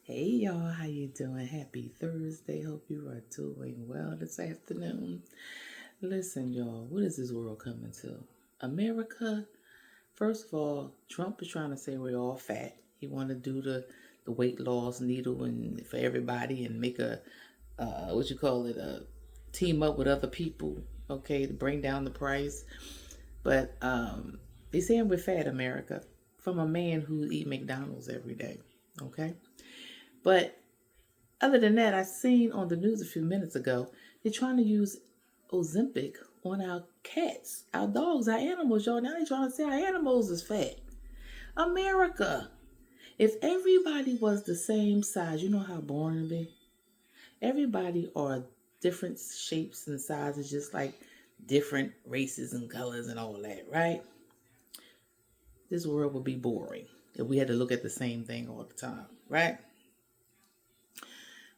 Hey y'all, how you doing? Happy Thursday. Hope you are doing well this afternoon. Listen, y'all, what is this world coming to? America, first of all, Trump is trying to say we're all fat. He want to do the weight loss needle and for everybody and make a what you call it, a team up with other people, okay, to bring down the price. But they saying we're fat, America, from a man who eat McDonald's every day. Okay. But other than that, I seen on the news a few minutes ago, they're trying to use Ozempic on our cats, our dogs, our animals, y'all. Now they're trying to say our animals is fat. America. If everybody was the same size, you know how boring it'd be? Everybody are different shapes and sizes, just like different races and colors and all that, right? This world would be boring if we had to look at the same thing all the time, right?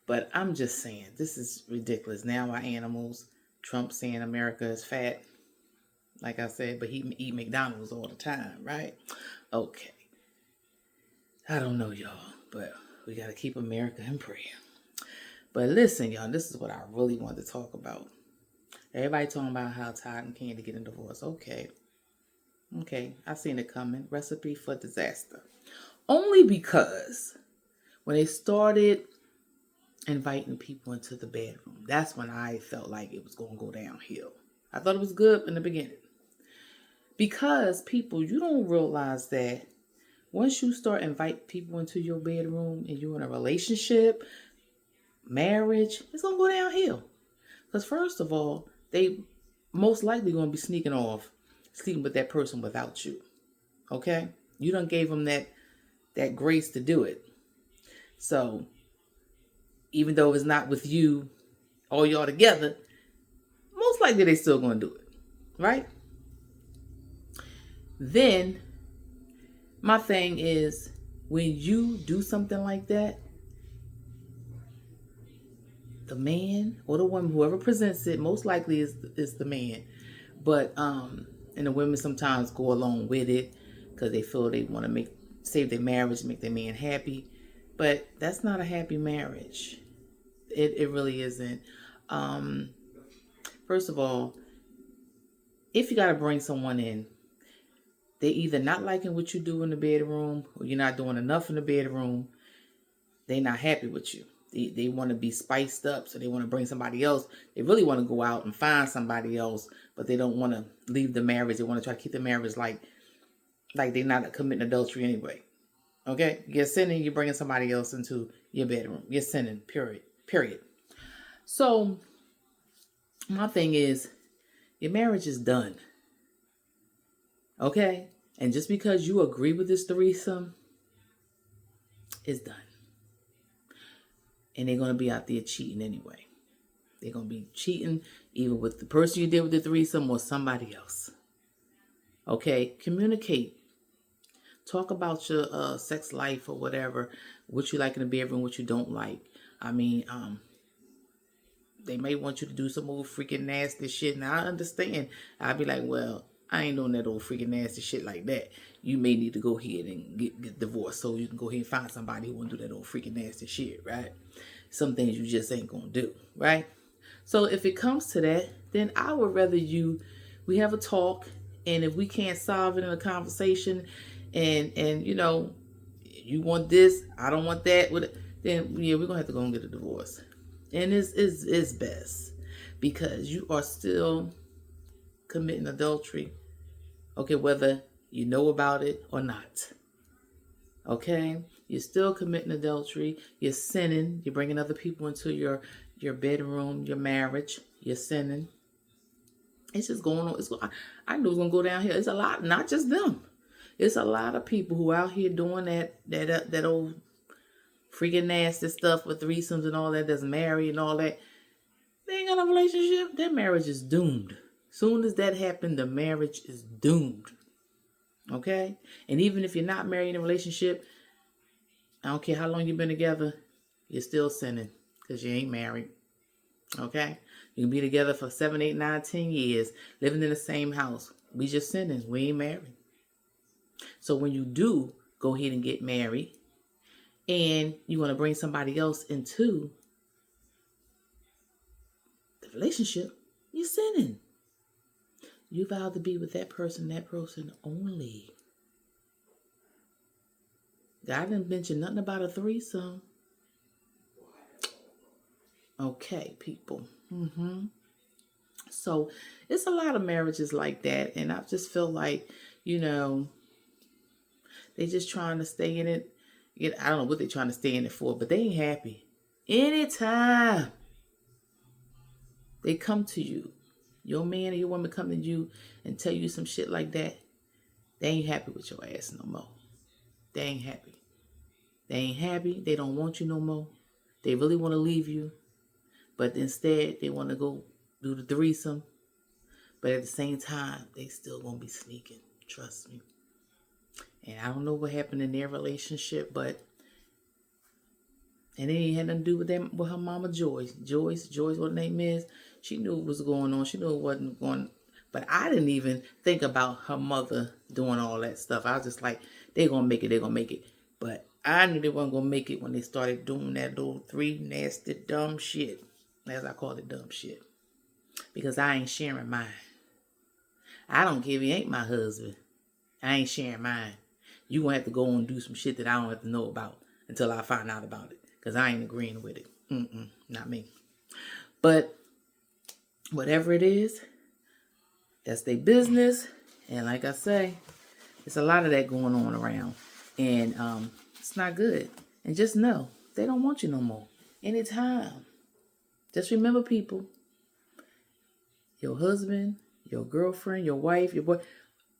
But I'm just saying, this is ridiculous. Now our animals, Trump saying America is fat, like I said, but he eat McDonald's all the time, right? Okay. I don't know, y'all, but we got to keep America in prayer. But listen, y'all, this is what I really wanted to talk about. Everybody talking about how Todd and Candy getting divorced. Okay. I seen it coming. Recipe for disaster. Only because when they started inviting people into the bedroom, that's when I felt like it was going to go downhill. I thought it was good in the beginning. Because people, you don't realize that once you start inviting people into your bedroom and you're in a relationship, marriage, it's going to go downhill. Because first of all, they most likely going to be sneaking off, sleeping with that person without you. Okay? You done gave them that grace to do it. So, even though it's not with you, all y'all together, most likely they still going to do it. Right? Then, my thing is, when you do something like that, the man or the woman, whoever presents it, most likely is the man. But and the women sometimes go along with it because they feel they want to save their marriage, make their man happy. But that's not a happy marriage. It really isn't. First of all, if you got to bring someone in, they either not liking what you do in the bedroom or you're not doing enough in the bedroom. They not happy with you. They want to be spiced up, so they want to bring somebody else. They really want to go out and find somebody else, but they don't want to leave the marriage. They want to try to keep the marriage like they're not committing adultery anyway. Okay? You're sinning, you're bringing somebody else into your bedroom. You're sinning, period. So, my thing is, your marriage is done. Okay? And just because you agree with this threesome, it's done. And they're going to be out there cheating anyway. They're going to be cheating either with the person you did with the threesome or somebody else. Okay? Communicate. Talk about your sex life or whatever. What you like in the bedroom, what you don't like. I mean, they may want you to do some old freaking nasty shit. And I understand. I'd be like, well, I ain't doing that old freaking nasty shit like that. You may need to go ahead and get divorced so you can go ahead and find somebody who won't do that old freaking nasty shit, right? Some things you just ain't gonna do, right? So if it comes to that, then I would rather we have a talk, and if we can't solve it in a conversation, and you want this, I don't want that, then yeah, we're gonna have to go and get a divorce. And it's best because you are still committing adultery, okay, whether you know about it or not. Okay, you're still committing adultery. You're sinning. You're bringing other people into your bedroom, your marriage. You're sinning. It's just going on. I knew it was gonna go down here. It's a lot, not just them. It's a lot of people who out here doing that old freaking nasty stuff with threesomes and all that. That's married and all that. They ain't got a relationship. Their marriage is doomed. Soon as that happened, the marriage is doomed. Okay? And even if you're not married in a relationship, I don't care how long you've been together, you're still sinning because you ain't married. Okay? You can be together for 7, 8, 9, 10 years, living in the same house. We just sinning. We ain't married. So when you do go ahead and get married, and you want to bring somebody else into the relationship, you're sinning. You vow to be with that person only. God didn't mention nothing about a threesome. Okay, people. So it's a lot of marriages like that, and I just feel like, they just trying to stay in it. I don't know what they're trying to stay in it for, but they ain't happy. Anytime they come to you, your man or your woman come to you and tell you some shit like that, they ain't happy with your ass no more. They ain't happy. They ain't happy. They don't want you no more. They really want to leave you, but instead they want to go do the threesome. But at the same time, they still gonna be sneaking. Trust me. And I don't know what happened in their relationship, and it ain't had nothing to do with them, with her mama Joyce, what her name is. She knew what was going on. She knew it wasn't going. But I didn't even think about her mother doing all that stuff. I was just like, they're gonna make it. They're gonna make it. But I knew they weren't gonna make it when they started doing that little three nasty dumb shit, as I call it, dumb shit. Because I ain't sharing mine. I don't care if he ain't my husband. I ain't sharing mine. You gonna have to go and do some shit that I don't have to know about until I find out about it. Because I ain't agreeing with it. Not me. But whatever it is, that's their business. And like I say, there's a lot of that going on around. And it's not good. And just know, they don't want you no more. Anytime. Just remember, people, your husband, your girlfriend, your wife, your boy,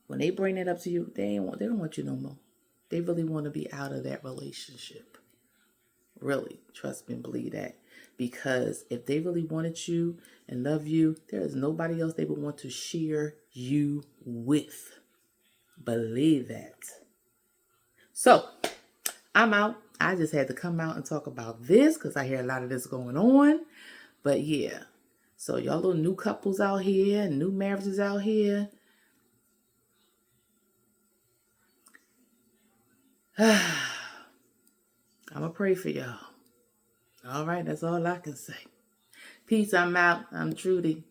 when they bring that up to you, they don't want you no more. They really want to be out of that relationship. Really, trust me and believe that. Because if they really wanted you and love you, there is nobody else they would want to share you with. Believe that. So, I'm out. I just had to come out and talk about this because I hear a lot of this going on. But yeah, so y'all little new couples out here and new marriages out here, I'm going to pray for y'all. All right, that's all I can say. Peace, I'm out. I'm Trudy.